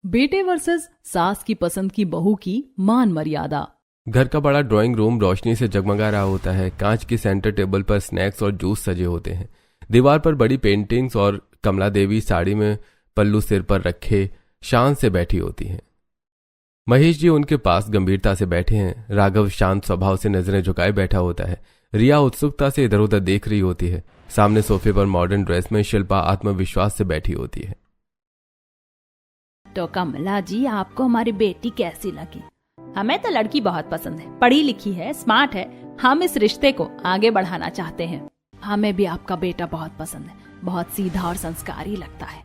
बेटे वर्सेस सास की पसंद की बहू की मान मर्यादा। घर का बड़ा ड्राइंग रूम रोशनी से जगमगा रहा होता है। कांच की सेंटर टेबल पर स्नैक्स और जूस सजे होते हैं। दीवार पर बड़ी पेंटिंग्स और कमला देवी साड़ी में पल्लू सिर पर रखे शान से बैठी होती हैं। महेश जी उनके पास गंभीरता से बैठे हैं। राघव शांत स्वभाव से नजरें झुकाए बैठा होता है। रिया उत्सुकता से इधर उधर देख रही होती है। सामने सोफे पर मॉडर्न ड्रेस में शिल्पा आत्मविश्वास से बैठी होती है। तो कमला जी, आपको हमारी बेटी कैसी लगी? हमें तो लड़की बहुत पसंद है, पढ़ी लिखी है, स्मार्ट है। हम इस रिश्ते को आगे बढ़ाना चाहते हैं। हमें भी आपका बेटा बहुत पसंद है, बहुत सीधा और संस्कारी लगता है।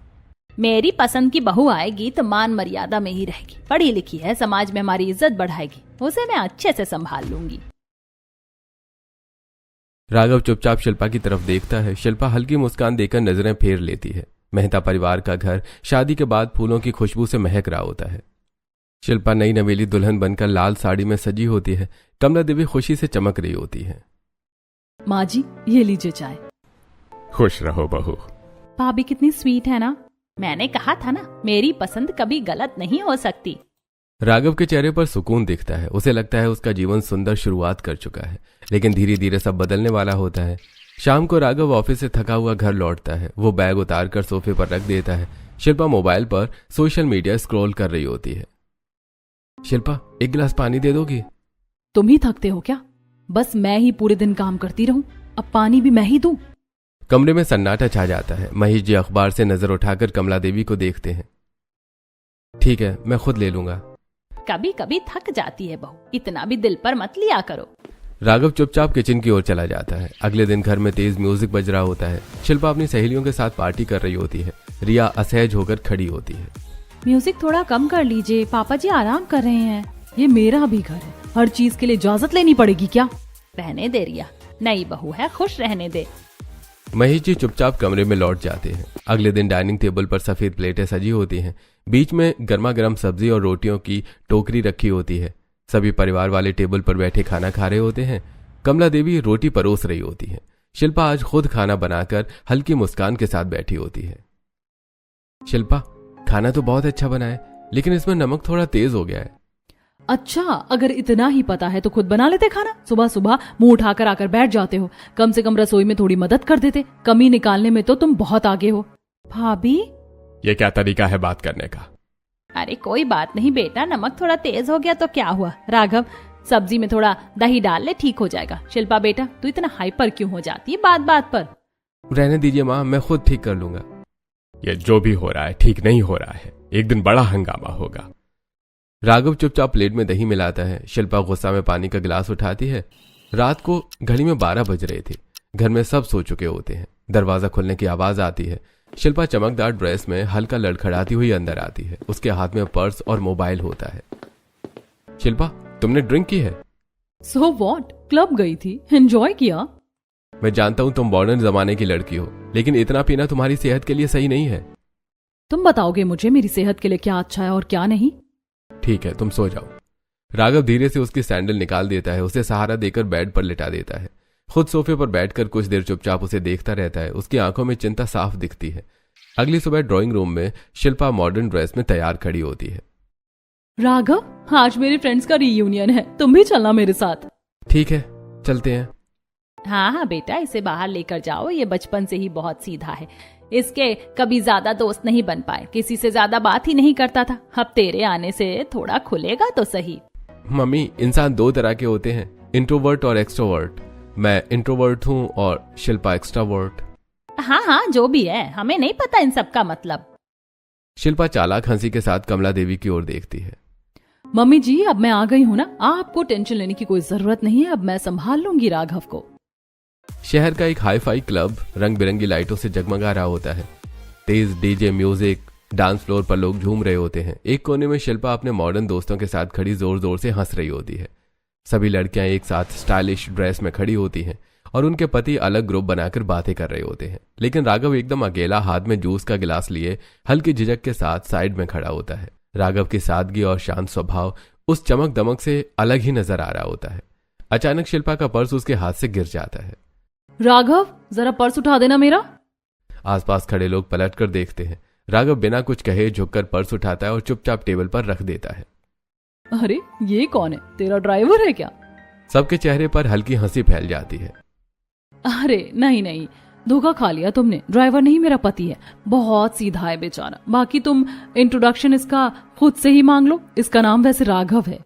मेरी पसंद की बहू आएगी तो मान मर्यादा में ही रहेगी, पढ़ी लिखी है, समाज में हमारी इज्जत बढ़ाएगी, उसे मैं अच्छे से संभाल लूंगी। राघव चुपचाप शिल्पा की तरफ देखता है। शिल्पा हल्की मुस्कान देकर नजरें फेर लेती है। मेहता परिवार का घर शादी के बाद फूलों की खुशबू से महक रहा होता है। शिल्पा नई नवेली दुल्हन बनकर लाल साड़ी में सजी होती है। कमला देवी खुशी से चमक रही होती है। माँ जी, ये लीजिए चाय। खुश रहो बहू। भाभी कितनी स्वीट है ना। मैंने कहा था ना, मेरी पसंद कभी गलत नहीं हो सकती। राघव के चेहरे पर सुकून दिखता है। उसे लगता है उसका जीवन सुंदर शुरुआत कर चुका है, लेकिन धीरे धीरे सब बदलने वाला होता है। शाम को राघव ऑफिस से थका हुआ घर लौटता है। वो बैग उतारकर सोफे पर रख देता है। शिल्पा मोबाइल पर सोशल मीडिया स्क्रॉल कर रही होती है। शिल्पा, एक गिलास पानी दे दोगी? तुम ही थकते हो क्या? बस मैं ही पूरे दिन काम करती रहूं, अब पानी भी मैं ही दूं? कमरे में सन्नाटा छा जाता है। महेश जी अखबार से नजर उठाकर कमला देवी को देखते हैं। ठीक है, मैं खुद ले लूंगा। कभी कभी थक जाती है बहू, इतना भी दिल पर मत लिया करो। राघव चुपचाप किचन की ओर चला जाता है। अगले दिन घर में तेज म्यूजिक बज रहा होता है। शिल्पा अपनी सहेलियों के साथ पार्टी कर रही होती है। रिया असहज होकर खड़ी होती है। म्यूजिक थोड़ा कम कर लीजिए, पापा जी आराम कर रहे हैं। ये मेरा भी घर है, हर चीज के लिए इजाजत लेनी पड़ेगी क्या? रहने दे रिया, नई बहू है, खुश रहने दे। महेश जी चुपचाप कमरे में लौट जाते हैं। अगले दिन डाइनिंग टेबल पर सफेद प्लेटें सजी होती हैं। बीच में गर्मा गर्म सब्जी और रोटियों की टोकरी रखी होती है। सभी परिवार वाले टेबल पर बैठे खाना खा रहे होते हैं। कमला देवी रोटी परोस रही होती है। शिल्पा आज खुद खाना बनाकर हल्की मुस्कान के साथ बैठी होती है। शिल्पा, खाना तो बहुत अच्छा बना है, लेकिन इसमें नमक थोड़ा तेज हो गया है। अच्छा, अगर इतना ही पता है तो खुद बना लेते खाना। सुबह सुबह मुंह उठाकर आकर बैठ जाते हो। कम से कम रसोई में थोड़ी मदद कर देते। कमी निकालने में तो तुम बहुत आगे हो। भाभी, ये क्या तरीका है बात करने का? अरे कोई बात नहीं बेटा, नमक थोड़ा तेज हो गया तो क्या हुआ। राघव, सब्जी में थोड़ा दही डाल ले, ठीक हो जाएगा। शिल्पा बेटा, तू इतना हाइपर क्यों हो जाती है बात बात पर? रहने दीजिए माँ, मैं खुद ठीक कर लूंगा। ये जो भी हो रहा है ठीक नहीं हो रहा है, एक दिन बड़ा हंगामा होगा। राघव चुपचाप प्लेट में दही मिलाता है। शिल्पा गुस्सा में पानी का गिलास उठाती है। रात को घड़ी में 12 बज रहे थे। घर में सब सो चुके होते हैं। दरवाजा खुलने की आवाज आती है। शिल्पा चमकदार ड्रेस में हल्का लड़खड़ाती हुई अंदर आती है। उसके हाथ में पर्स और मोबाइल होता है। शिल्पा, तुमने ड्रिंक की है? सो व्हाट, क्लब गई थी, एंजॉय किया। मैं जानता हूं तुम मॉडर्न जमाने की लड़की हो, लेकिन इतना पीना तुम्हारी सेहत के लिए सही नहीं है। तुम बताओगे मुझे मेरी सेहत के लिए क्या अच्छा है और क्या नहीं? ठीक है, तुम सो जाओ। राघव धीरे से उसकी सैंडल निकाल देता है। उसे सहारा देकर बेड पर लिटा देता है। खुद सोफे पर बैठकर कुछ देर चुपचाप उसे देखता रहता है। उसकी आंखों में चिंता साफ दिखती है। अगली सुबह ड्राइंग रूम में शिल्पा मॉडर्न ड्रेस में तैयार खड़ी होती है। राघव, आज मेरे फ्रेंड्स का रीयूनियन है, तुम भी चलना मेरे साथ। ठीक है, चलते हैं। हाँ बेटा, इसे बाहर लेकर जाओ। ये बचपन से ही बहुत सीधा है। इसके कभी ज्यादा दोस्त नहीं बन पाए, किसी से ज्यादा बात ही नहीं करता था। अब तेरे आने से थोड़ा खुलेगा तो सही। मम्मी, इंसान 2 तरह के होते हैं, इंट्रोवर्ट और एक्सट्रोवर्ट। मैं इंट्रोवर्ट हूँ और शिल्पा एक्सट्रावर्ट। हाँ, जो भी है, हमें नहीं पता इन सब का मतलब। शिल्पा चालाक हंसी के साथ कमला देवी की ओर देखती है। मम्मी जी, अब मैं आ गई हूँ ना, आपको टेंशन लेने की कोई जरूरत नहीं है। अब मैं संभाल लूंगी राघव को। शहर का एक हाई-फाई क्लब रंग बिरंगी लाइटों से जगमगा रहा होता है। तेज डीजे म्यूजिक, डांस फ्लोर पर लोग झूम रहे होते हैं। एक कोने में शिल्पा अपने मॉडर्न दोस्तों के साथ खड़ी जोर जोर से हंस रही होती है। सभी लड़कियां एक साथ स्टाइलिश ड्रेस में खड़ी होती हैं और उनके पति अलग ग्रुप बनाकर बातें कर रहे होते हैं। लेकिन राघव एकदम अकेला हाथ में जूस का गिलास लिए हल्की झिझक के साथ साइड में खड़ा होता है। राघव की सादगी और शांत स्वभाव उस चमक दमक से अलग ही नजर आ रहा होता है। अचानक शिल्पा का पर्स उसके हाथ से गिर जाता है। राघव, जरा पर्स उठा देना मेरा। आसपास खड़े लोग पलट कर देखते हैं। राघव बिना कुछ कहे झुककर पर्स उठाता है और चुपचाप टेबल पर रख देता है। अरे ये कौन है, तेरा ड्राइवर है क्या? सबके चेहरे पर हल्की हंसी फैल जाती है। अरे नहीं नहीं, धोखा खा लिया तुमने, ड्राइवर नहीं मेरा पति है, बहुत सीधा है बेचारा। बाकी तुम इंट्रोडक्शन इसका खुद से ही मांग लो, इसका नाम वैसे राघव है।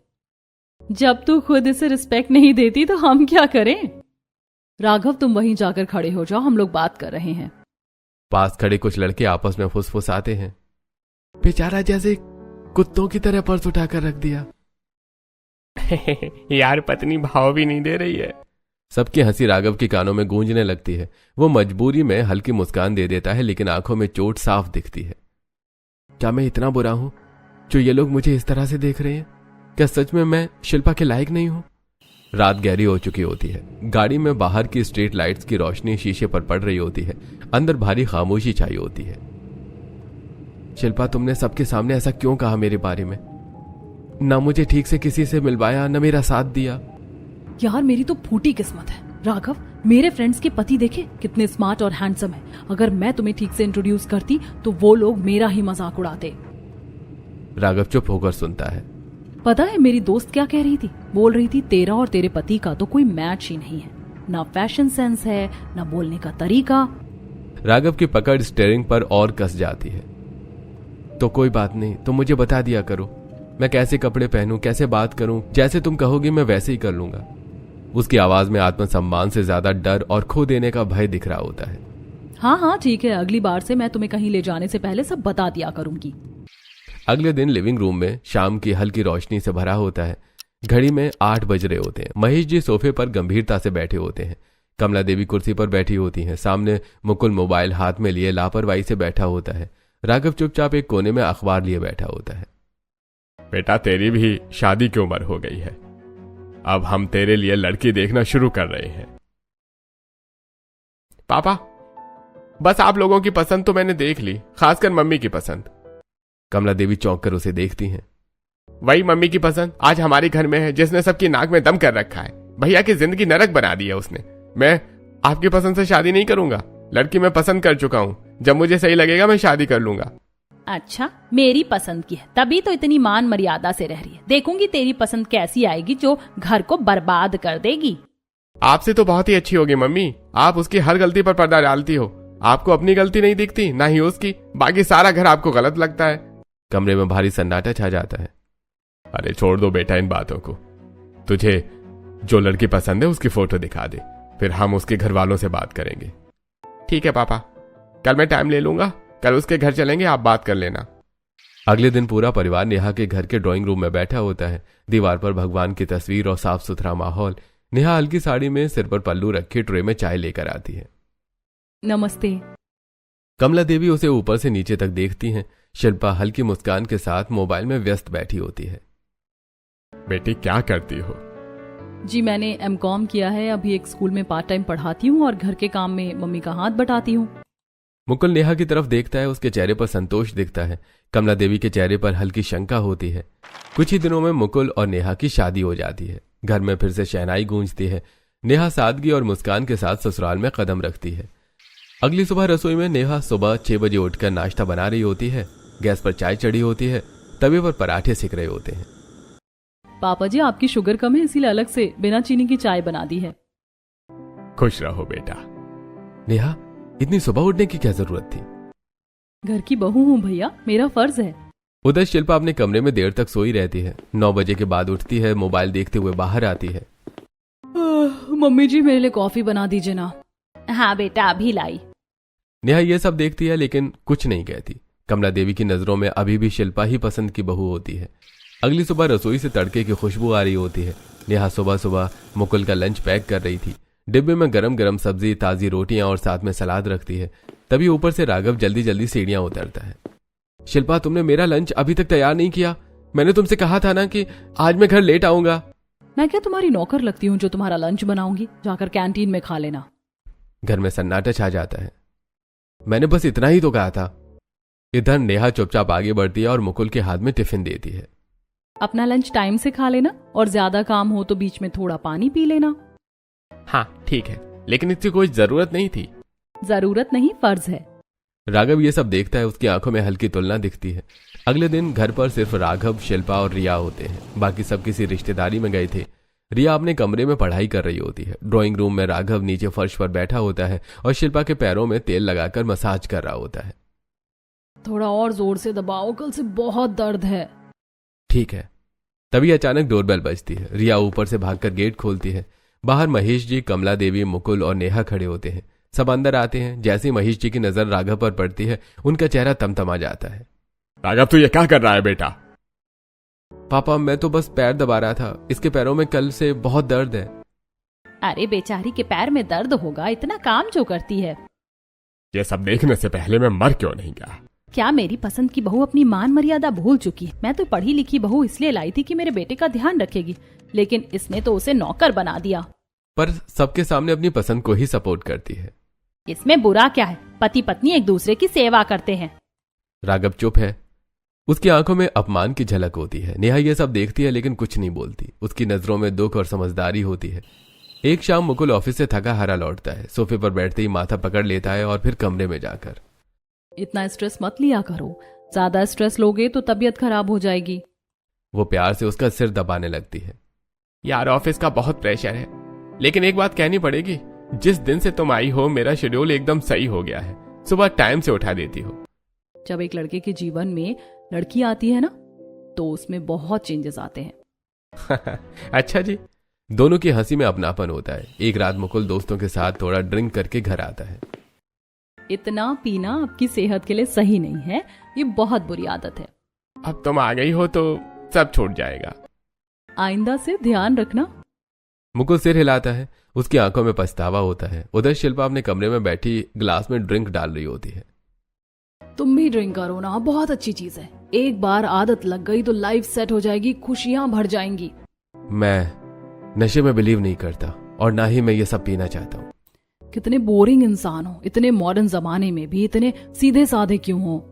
जब तू खुद इसे रिस्पेक्ट नहीं देती तो हम क्या करें? राघव तुम वहीं जाकर खड़े हो जाओ, हम लोग बात कर रहे हैं। पास खड़े कुछ लड़के आपस में फुसफुसाते हैं। बेचारा जैसे कुत्तों की तरह पर्स उठाकर रख दिया। यार पत्नी भाव भी नहीं दे रही है। सबकी हंसी राघव के कानों में गूंजने लगती है। वो मजबूरी में हल्की मुस्कान दे देता है, लेकिन आंखों में चोट साफ दिखती है। क्या मैं इतना बुरा हूं जो ये लोग मुझे इस तरह से देख रहे हैं? क्या सच में मैं शिल्पा के लायक नहीं हूं? रात गहरी हो चुकी होती है। गाड़ी में बाहर की स्ट्रीट लाइट्स की रोशनी शीशे पर पड़ रही होती है। अंदर भारी खामोशी छाई होती है। शिल्पा, तुमने सबके सामने ऐसा क्यों कहा मेरे बारे में? ना मुझे ठीक से किसी से मिलवाया, न मेरा साथ दिया। यार मेरी तो फूटी किस्मत है। राघव, मेरे फ्रेंड्स के पति देखे कितने स्मार्ट और हैंडसम है। अगर मैं तुम्हें ठीक से इंट्रोड्यूस करती तो वो लोग मेरा ही मजाक उड़ाते। राघव चुप होकर सुनता है। पता है मेरी दोस्त क्या कह रही थी? बोल रही थी तेरा और तेरे पति का तो कोई मैच ही नहीं है, ना फैशन सेंस है, ना बोलने का तरीका। राघव की पकड़ स्टीयरिंग पर और कस जाती है। तो कोई बात नहीं, तुम मुझे बता दिया करो मैं कैसे कपड़े पहनूं, कैसे बात करूं। जैसे तुम कहोगी मैं वैसे ही कर लूंगा। उसकी आवाज में आत्मसम्मान से ज्यादा डर और खो देने का भय दिख रहा होता है। हाँ हाँ ठीक है, अगली बार से मैं तुम्हें कहीं ले जाने से पहले सब बता दिया करूंगी। अगले दिन लिविंग रूम में शाम की हल्की रोशनी से भरा होता है। घड़ी में 8 बज रहे होते हैं। महेश जी सोफे पर गंभीरता से बैठे होते हैं। कमला देवी कुर्सी पर बैठी होती हैं। सामने मुकुल मोबाइल हाथ में लिए लापरवाही से बैठा होता है। राघव चुपचाप एक कोने में अखबार लिए बैठा होता है। बेटा, तेरी भी शादी की उम्र हो गई है। अब हम तेरे लिए लड़की देखना शुरू कर रहे हैं। पापा, बस आप लोगों की पसंद तो मैंने देख ली, खासकर मम्मी की पसंद। कमला देवी चौंक कर उसे देखती हैं। वही मम्मी की पसंद आज हमारे घर में है, जिसने सबकी नाक में दम कर रखा है। भैया की जिंदगी नरक बना दी है उसने। मैं आपकी पसंद से शादी नहीं करूंगा। लड़की मैं पसंद कर चुका हूं। जब मुझे सही लगेगा मैं शादी कर लूंगा। अच्छा, मेरी पसंद की है, तभी तो इतनी मान मर्यादा से रह रही है। देखूंगी तेरी पसंद कैसी आएगी जो घर को बर्बाद कर देगी। आपसे तो बहुत ही अच्छी होगी मम्मी। आप उसकी हर गलती पर पर्दा डालती हो। आपको अपनी गलती नहीं दिखती, ना ही उसकी। बाकी सारा घर आपको गलत लगता है। कमरे में भारी सन्नाटा छा जाता है। अरे छोड़ दो बेटा इन बातों को। तुझे जो लड़की पसंद है उसकी फोटो दिखा दे, फिर हम उसके घर वालों से बात करेंगे। ठीक है पापा, कल मैं टाइम ले लूंगा। कल उसके घर चलेंगे, आप बात कर लेना। अगले दिन पूरा परिवार नेहा के घर के ड्राइंग रूम में बैठा होता है। दीवार पर भगवान की तस्वीर और साफ सुथरा माहौल। नेहा हल्की साड़ी में सिर पर पल्लू रखे ट्रे में चाय लेकर आती है। नमस्ते। कमला देवी उसे ऊपर से नीचे तक देखती हैं। शिल्पा हल्की मुस्कान के साथ मोबाइल में व्यस्त बैठी होती है। बेटी क्या करती हो? जी मैंने M.Com किया है, अभी एक स्कूल में पार्ट टाइम पढ़ाती हूँ और घर के काम में मम्मी का हाथ बटाती हूँ। मुकुल नेहा की तरफ देखता है। उसके चेहरे पर संतोष दिखता है। कमला देवी के चेहरे पर हल्की शंका होती है। कुछ ही दिनों में मुकुल और नेहा की शादी हो जाती है। घर में फिर से शहनाई गूंजती है। नेहा सादगी और मुस्कान के साथ ससुराल में कदम रखती है। अगली सुबह रसोई में नेहा सुबह 6 बजे उठकर नाश्ता बना रही होती है। गैस पर चाय चढ़ी होती है। तवे पर पराठे सिक रहे होते हैं। पापा जी, आपकी शुगर कम है इसीलिए अलग से बिना चीनी की चाय बना दी है। खुश रहो बेटा। नेहा, इतनी सुबह उठने की क्या जरूरत थी? घर की बहू हूँ भैया, मेरा फर्ज है। उधर शिल्पा अपने कमरे में देर तक सोई रहती है। 9 बजे के बाद उठती है। मोबाइल देखते हुए बाहर आती है। मम्मी जी मेरे लिए कॉफी बना दीजिए ना। हाँ बेटा, अभी लाई। नेहा ये सब देखती है लेकिन कुछ नहीं कहती। कमला देवी की नजरों में अभी भी शिल्पा ही पसंद की बहू होती है। अगली सुबह रसोई से तड़के की खुशबू आ रही होती है। नेहा सुबह सुबह मुकुल का लंच पैक कर रही थी। डिब्बे में गरम गरम सब्जी, ताजी रोटियां और साथ में सलाद रखती है। तभी ऊपर से राघव जल्दी जल्दी सीढ़ियां उतरता है। शिल्पा, तुमने मेरा लंच अभी तक तैयार नहीं किया। मैंने तुमसे कहा था ना कि आज मैं घर लेट आऊंगा। मैं क्या तुम्हारी नौकर लगती हूँ जो तुम्हारा लंच बनाऊंगी? जाकर कैंटीन में खा लेना। घर में सन्नाटा छा जाता है। मैंने बस इतना ही तो कहा था। इधर नेहा चुपचाप आगे बढ़ती है और मुकुल के हाथ में टिफिन देती है। अपना लंच टाइम से खा लेना और ज्यादा काम हो तो बीच में थोड़ा पानी पी लेना। हाँ ठीक है, लेकिन इसकी कोई जरूरत नहीं थी। जरूरत नहीं, फर्ज है। राघव ये सब देखता है, उसकी आंखों में हल्की तुलना दिखती है। अगले दिन घर पर सिर्फ राघव, शिल्पा और रिया होते हैं। बाकी सब किसी रिश्तेदारी में गए थे। रिया अपने कमरे में पढ़ाई कर रही होती है। ड्राइंग रूम में राघव नीचे फर्श पर बैठा होता है और शिल्पा के पैरों में तेल लगाकर मसाज कर रहा होता है। थोड़ा और जोर से दबाओ, कल से बहुत दर्द है। ठीक है। तभी अचानक डोरबेल बजती है। रिया ऊपर से भागकर गेट खोलती है। बाहर महेश जी, कमला देवी, मुकुल और नेहा खड़े होते हैं। सब अंदर आते हैं। जैसे ही महेश जी की नजर राघव पर पड़ती है, उनका चेहरा तमतमा जाता है। राघव, तू ये क्या कर रहा है बेटा? पापा, मैं तो बस पैर दबा रहा था। इसके पैरों में कल से बहुत दर्द है। अरे बेचारी के पैर में दर्द होगा, इतना काम जो करती है। ये सब देखने से पहले मैं मर क्यों नहीं गया? क्या मेरी पसंद की बहू अपनी मान मर्यादा भूल चुकी है? मैं तो पढ़ी लिखी बहू इसलिए लाई थी कि मेरे बेटे का ध्यान रखेगी, लेकिन इसने तो उसे नौकर बना दिया। पर सबके सामने अपनी पसंद को ही सपोर्ट करती है। इसमें बुरा क्या है? पति पत्नी एक दूसरे की सेवा करते हैं। राघव चुप है। उसकी आंखों में अपमान की झलक होती है। नेहा ये सब देखती है लेकिन कुछ नहीं बोलती। उसकी नजरों में दुख और समझदारी होती है। एक शाम मुकुल ऑफिस से थका हारा लौटता है। सोफे पर बैठते ही माथा पकड़ लेता है और फिर कमरे में जाकर, इतना स्ट्रेस मत लिया करो, ज्यादा स्ट्रेस लोगे तो तबीयत खराब हो जाएगी। वो प्यार से उसका सिर दबाने लगती है। यार, ऑफिस का बहुत प्रेशर है, लेकिन एक बात कहनी पड़ेगी, जिस दिन से तुम आई हो मेरा शेड्यूल एकदम सही हो गया है। सुबह टाइम से उठा देती हो। जब एक लड़के के जीवन में लड़की आती है ना, तो उसमें बहुत चेंजेस आते हैं। अच्छा जी। दोनों की हंसी में अपनापन होता है। एक रात मुकुल दोस्तों के साथ थोड़ा ड्रिंक करके घर आता है। इतना पीना आपकी सेहत के लिए सही नहीं है, ये बहुत बुरी आदत है। अब तुम आ गई हो तो सब छूट जाएगा। आइंदा से ध्यान रखना। मुकुल सिर हिलाता है। उसकी आंखों में पछतावा होता है। उधर शिल्पा अपने कमरे में बैठी ग्लास में ड्रिंक डाल रही होती है। तुम भी ड्रिंक करो ना, बहुत अच्छी चीज है। एक बार आदत लग गई तो लाइफ सेट हो जाएगी, खुशियां भर जाएंगी। मैं नशे में बिलीव नहीं करता और ना ही मैं ये सब पीना चाहता हूँ। कितने बोरिंग इंसान हो, इतने मॉडर्न जमाने में भी इतने सीधे साधे क्यों हो?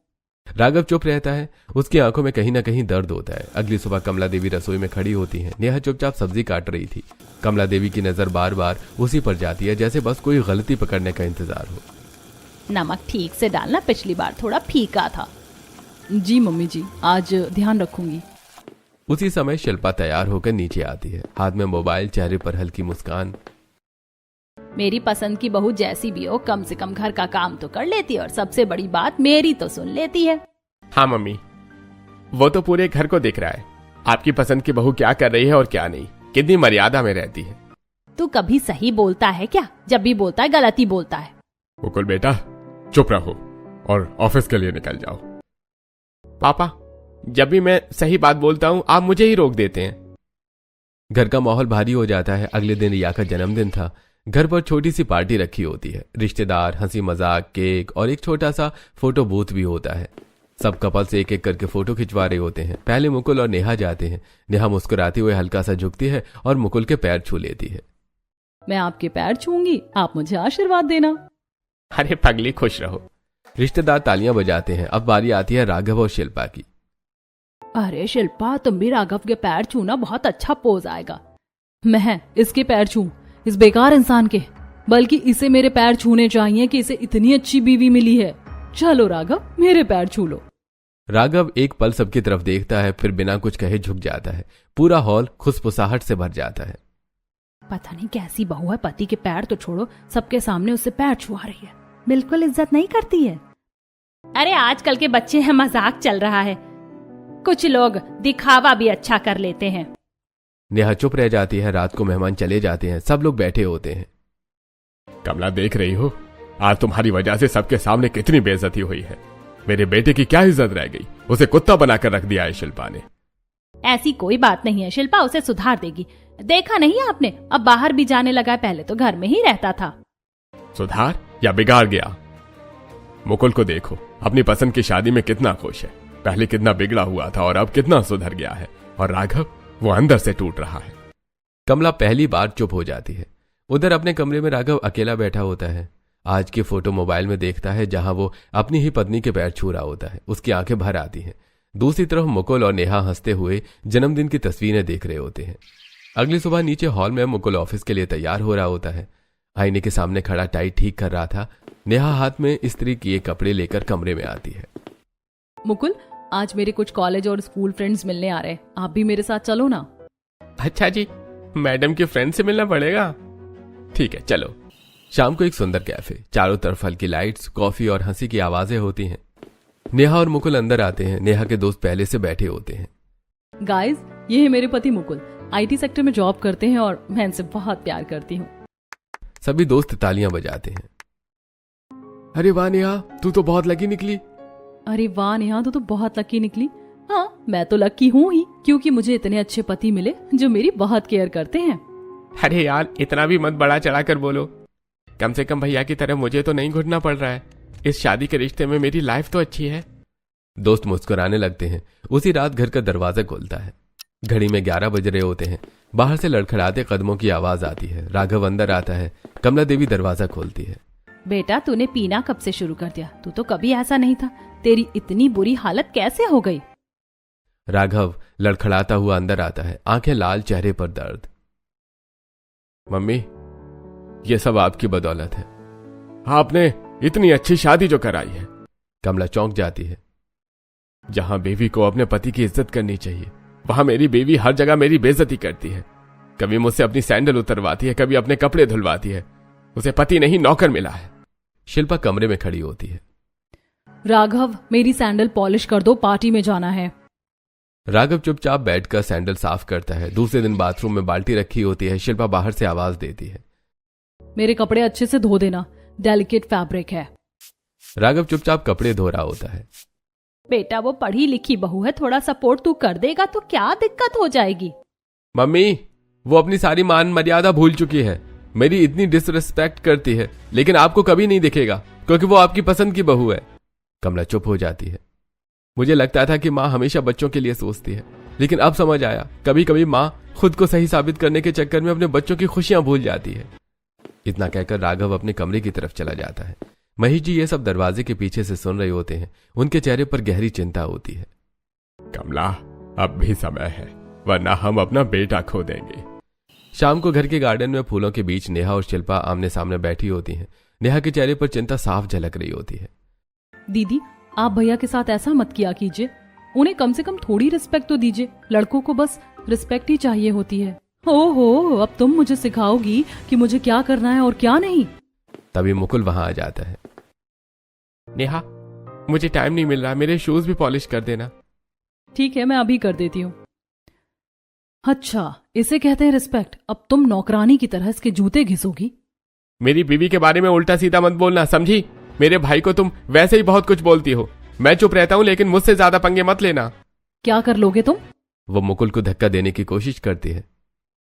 राघव चुप रहता है। उसकी आंखों में कहीं ना कहीं दर्द होता है। अगली सुबह कमला देवी रसोई में खड़ी होती हैं। नेहा चुपचाप सब्जी काट रही थी। कमला देवी की नजर बार बार उसी पर जाती है, जैसे बस कोई गलती पकड़ने का इंतजार हो। नमक ठीक से डालना, पिछली बार थोड़ा फीका था। जी मम्मी जी, आज ध्यान रखूंगी। उसी समय शिल्पा तैयार होकर नीचे आती है, हाथ में मोबाइल, चेहरे पर हल्की मुस्कान। मेरी पसंद की बहू जैसी भी हो, कम से कम घर का काम तो कर लेती है, और सबसे बड़ी बात, मेरी तो सुन लेती है। हाँ मम्मी, वो तो पूरे घर को दिख रहा है आपकी पसंद की बहू क्या कर रही है और क्या नहीं, कितनी मर्यादा में रहती है। तू कभी सही बोलता है क्या? जब भी बोलता है गलत ही बोलता है। मुकुल बेटा, चुप रहो और ऑफिस के लिए निकल जाओ। पापा, जब भी मैं सही बात बोलता हूँ आप मुझे ही रोक देते हैं। घर का माहौल भारी हो जाता है। अगले दिन रिया का जन्मदिन था। घर पर छोटी सी पार्टी रखी होती है। रिश्तेदार, हंसी मजाक, केक और एक छोटा सा फोटो बूथ भी होता है। सब कपल से एक एक करके फोटो खिंचवा रहे होते हैं। पहले मुकुल और नेहा जाते हैं। नेहा मुस्कुराते हुए हल्का सा झुकती है और मुकुल के पैर छू लेती है। मैं आपके पैर छूंगी, आप मुझे आशीर्वाद देना। अरे पगली, खुश रहो। रिश्तेदार तालियां बजाते हैं। अब बारी आती है राघव और शिल्पा की। अरे शिल्पा, तुम भी राघव के पैर छूना, बहुत अच्छा पोज आएगा। मैं इसके पैर छू, इस बेकार इंसान के? बल्कि इसे मेरे पैर छूने चाहिए कि इसे इतनी अच्छी बीवी मिली है। चलो राघव, मेरे पैर छू लो। राघव एक पल सबकी तरफ देखता है, फिर बिना कुछ कहे झुक जाता है। पूरा हॉल खुशफुसाहट से भर जाता है। पता नहीं कैसी बहू है, पति के पैर तो छोड़ो, सबके सामने उससे पैर छुआ रही है। बिल्कुल इज्जत नहीं करती है। अरे आजकल के बच्चे हैं, मजाक चल रहा है। कुछ लोग दिखावा भी अच्छा कर लेते हैं। नेहा चुप रह जाती है। रात को मेहमान चले जाते हैं। सब लोग बैठे होते हैं। कमला, देख रही हो आज तुम्हारी वजह से सबके सामने कितनी बेइज्जती हुई है। मेरे बेटे की क्या इज्जत रह गई? उसे कुत्ता बनाकर रख दिया है शिल्पा ने। ऐसी कोई बात नहीं है, शिल्पा उसे सुधार देगी। देखा नहीं आपने, अब बाहर भी जाने लगा, पहले तो घर में ही रहता था। सुधार या बिगाड़ गया? मुकुल को देखो, अपनी पसंद की शादी में कितना खुश है। पहले कितना बिगड़ा हुआ था और अब कितना सुधर गया है। और राघव, वो अंदर से टूट रहा है। कमला पहली बार चुप हो जाती है। उधर अपने कमरे में राघव अकेला बैठा होता है। आज की फोटो मोबाइल में देखता है, जहां वो अपनी ही पत्नी के पैर छू रहा होता है। उसकी आंखें भर आती हैं। दूसरी तरफ मुकुल और नेहा हंसते हुए जन्मदिन की तस्वीरें देख रहे होते हैं। अगली सुबह नीचे हॉल में मुकुल ऑफिस के लिए तैयार हो रहा होता है। आईने के सामने खड़ा टाई ठीक कर रहा था। नेहा हाथ में इस्त्री किए कपड़े लेकर कमरे में आती है। मुकुल, आज मेरे कुछ कॉलेज और स्कूल फ्रेंड्स मिलने आ रहे हैं, आप भी मेरे साथ चलो ना। अच्छा जी, मैडम के फ्रेंड से मिलना पड़ेगा। ठीक है, चलो। शाम को एक सुंदर कैफे, चारों तरफ हल्की लाइट्स, कॉफी और हंसी की आवाजें होती हैं। नेहा और मुकुल अंदर आते हैं। नेहा के दोस्त पहले से बैठे होते हैं। गाइस, ये है मेरे पति मुकुल, IT सेक्टर में जॉब करते हैं और मैं इनसे बहुत प्यार करती हूँ। सभी दोस्त तालियां बजाते हैं। अरे वाह नेहा, तू तो बहुत लकी निकली। अरे वाह नेहा, तो बहुत लकी निकली। हाँ, मैं तो लकी हूँ ही, क्योंकि मुझे इतने अच्छे पति मिले जो मेरी बहुत केयर करते हैं। अरे यार, इतना भी मत बड़ा चढ़ा कर बोलो। कम से कम भैया की तरह मुझे तो नहीं घुटना पड़ रहा है। इस शादी के रिश्ते में मेरी लाइफ तो अच्छी है। दोस्त मुस्कुराने लगते हैं। उसी रात घर का दरवाजा खुलता है। घड़ी में 11 बज रहे होते हैं। बाहर से लड़खड़ाते कदमों की आवाज आती है। राघव अंदर आता है। कमला देवी दरवाजा खोलती है। बेटा, तूने पीना कब से शुरू कर दिया? तू तो कभी ऐसा नहीं था। तेरी इतनी बुरी हालत कैसे हो गई? राघव लड़खड़ाता हुआ अंदर आता है, आंखें लाल, चेहरे पर दर्द। मम्मी, ये सब आपकी बदौलत है। आपने इतनी अच्छी शादी जो कराई है। कमला चौंक जाती है। जहां बेबी को अपने पति की इज्जत करनी चाहिए, वहां मेरी बेबी हर जगह मेरी बेइज्जती करती है। कभी मुझसे अपनी सैंडल उतरवाती है, कभी अपने कपड़े धुलवाती है। उसे पति नहीं, नौकर मिला है। शिल्पा कमरे में खड़ी होती है। राघव, मेरी सैंडल पॉलिश कर दो, पार्टी में जाना है। राघव चुपचाप बैठकर सैंडल साफ करता है। दूसरे दिन बाथरूम में बाल्टी रखी होती है। शिल्पा बाहर से आवाज देती है, मेरे कपड़े अच्छे से धो देना, डेलिकेट फैब्रिक है। राघव चुपचाप कपड़े धो रहा होता है। बेटा, वो पढ़ी लिखी बहू है, थोड़ा सपोर्ट तू कर देगा तो क्या दिक्कत हो जाएगी? मम्मी, वो अपनी सारी मान मर्यादा भूल चुकी है। मेरी इतनी डिसरिस्पेक्ट करती है, लेकिन आपको कभी नहीं दिखेगा क्योंकि वो आपकी पसंद की बहू है। कमला चुप हो जाती है। मुझे लगता था कि माँ हमेशा बच्चों के लिए सोचती है, लेकिन अब समझ आया, कभी कभी माँ खुद को सही साबित करने के चक्कर में अपने बच्चों की खुशियां भूल जाती है। इतना कहकर राघव अपने कमरे की तरफ चला जाता है। महेश जी ये सब दरवाजे के पीछे से सुन रहे होते हैं। उनके चेहरे पर गहरी चिंता होती है। कमला, अब भी समय है, वरना हम अपना बेटा खो देंगे। शाम को घर के गार्डन में फूलों के बीच नेहा और शिल्पा आमने सामने बैठी होती हैं। नेहा के चेहरे पर चिंता साफ झलक रही होती है। दीदी, आप भैया के साथ ऐसा मत किया कीजिए, उन्हें कम से कम थोड़ी रिस्पेक्ट तो दीजिए। लड़कों को बस रिस्पेक्ट ही चाहिए होती है। हो, अब तुम मुझे सिखाओगी कि मुझे क्या करना है और क्या नहीं। तभी मुकुल वहां आ जाता है। नेहा, मुझे टाइम नहीं मिल रहा, मेरे शूज भी पॉलिश कर देना। ठीक है, मैं अभी कर देती हूँ। अच्छा, इसे कहते हैं रिस्पेक्ट। अब तुम नौकरानी की तरह इसके जूते घिसोगी। मेरी बीवी के बारे में उल्टा सीधा मत बोलना, समझी? मेरे भाई को तुम वैसे ही बहुत कुछ बोलती हो। मैं चुप रहता हूं, लेकिन मुझसे ज्यादा पंगे मत लेना। क्या कर लोगे तुम? वो मुकुल को धक्का देने की कोशिश करती है।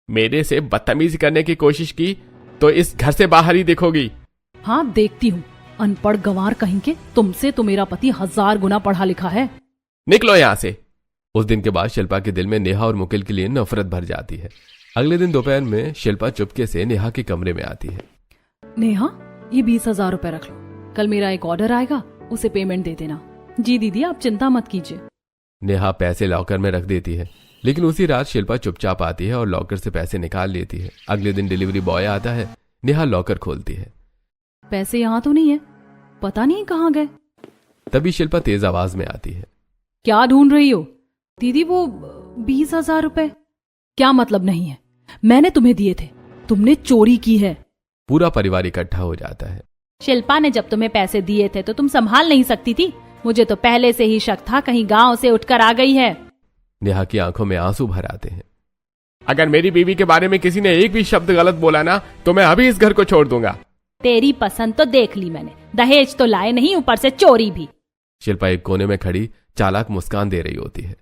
मेरे से बदतमीजी करने की कोशिश की तो इस घर से बाहर ही दिखोगी। हाँ, देखती हूँ। अनपढ़ गंवार कहीं के, तुमसे तो मेरा पति 1000 गुना पढ़ा लिखा है। निकलो यहां से। उस दिन के बाद शिल्पा के दिल में नेहा और मुकुल के लिए नफरत भर जाती है। अगले दिन दोपहर में शिल्पा चुपके से नेहा के कमरे में आती है। नेहा, ये 20,000 रुपए रख लो, कल मेरा एक ऑर्डर आएगा, उसे पेमेंट दे देना। जी दीदी, आप चिंता मत कीजिए। नेहा पैसे लॉकर में रख देती है, लेकिन उसी रात शिल्पा चुपचाप आती है और लॉकर से पैसे निकाल लेती है। अगले दिन डिलीवरी बॉय आता है। नेहा लॉकर खोलती है। पैसे यहाँ तो नहीं है, पता नहीं कहाँ गए। तभी शिल्पा तेज आवाज में आती है। क्या ढूंढ रही हो? दीदी, वो 20,000 रुपए। क्या मतलब नहीं है? मैंने तुम्हें दिए थे, तुमने चोरी की है। पूरा परिवार इकट्ठा हो जाता है। शिल्पा ने जब तुम्हें पैसे दिए थे तो तुम संभाल नहीं सकती थी? मुझे तो पहले से ही शक था कहीं गांव से उठकर आ गई है। नेहा की आंखों में आंसू भर आते हैं। अगर मेरी बीवी के बारे में किसी ने एक भी शब्द गलत बोला ना, तो मैं अभी इस घर को छोड़ दूंगा। तेरी पसंद तो देख ली मैंने, दहेज तो लाए नहीं, ऊपर से चोरी भी। शिल्पा एक कोने में खड़ी चालाक मुस्कान दे रही होती है।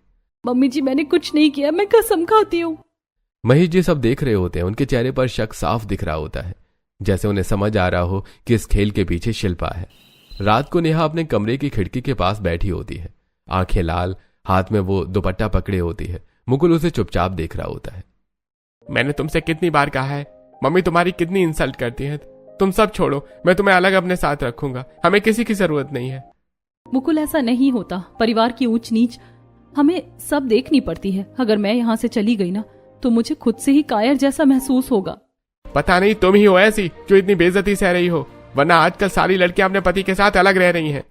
मम्मी जी, मैंने कुछ नहीं किया, मैं कसम खाती हूँ। महेश जी सब देख रहे होते हैं। उनके चेहरे पर शक साफ दिख रहा होता है, जैसे उन्हें समझ आ रहा हो कि इस खेल के पीछे शिल्पा है। रात को नेहा अपने कमरे की खिड़की के पास बैठी होती है, आंखें लाल, हाथ में वो दुपट्टा पकड़े होती है। मुकुल उसे चुपचाप देख रहा होता है। मैंने तुमसे कितनी बार कहा है, मम्मी तुम्हारी कितनी इंसल्ट करती है। तुम सब छोड़ो, मैं तुम्हें अलग अपने साथ रखूंगा, हमें किसी की जरूरत नहीं है। मुकुल, ऐसा नहीं होता। परिवार की ऊंच नीच हमें सब देखनी पड़ती है। अगर मैं यहाँ से चली गई ना, तो मुझे खुद से ही कायर जैसा महसूस होगा। पता नहीं तुम ही हो ऐसी जो इतनी बेइज्जती सह रही हो, वरना आजकल सारी लड़कियां अपने पति के साथ अलग रह रही हैं।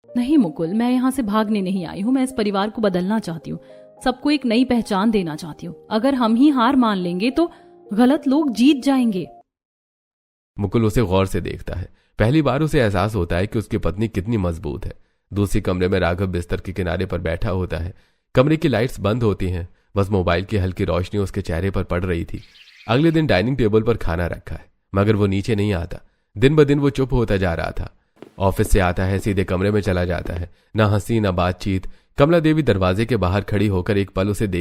नहीं मुकुल, मैं यहाँ से भागने नहीं आई हूँ। मैं इस परिवार को बदलना चाहती हूँ, सबको एक नई पहचान देना चाहती हूँ। अगर हम ही हार मान लेंगे तो गलत लोग जीत जाएंगे। मुकुल उसे गौर से देखता है। पहली बार उसे एहसास होता है कि उसकी पत्नी कितनी मजबूत है। दूसरी कमरे में राघव बिस्तर के किनारे पर बैठा होता है। कमरे की लाइट्स बंद होती हैं, बस मोबाइल की हल्की रोशनी उसके चेहरे पर पड़ रही थी। अगले दिन डाइनिंग टेबल पर खाना रखा है, मगर वो नीचे नहीं आता। दिन ब दिन वो चुप होता जा रहा था। ऑफिस से आता है, सीधे कमरे में चला जाता है। ना हंसी ना बातचीत। कमला देवी दरवाजे के बाहर खड़ी होकर एक पल उसे देख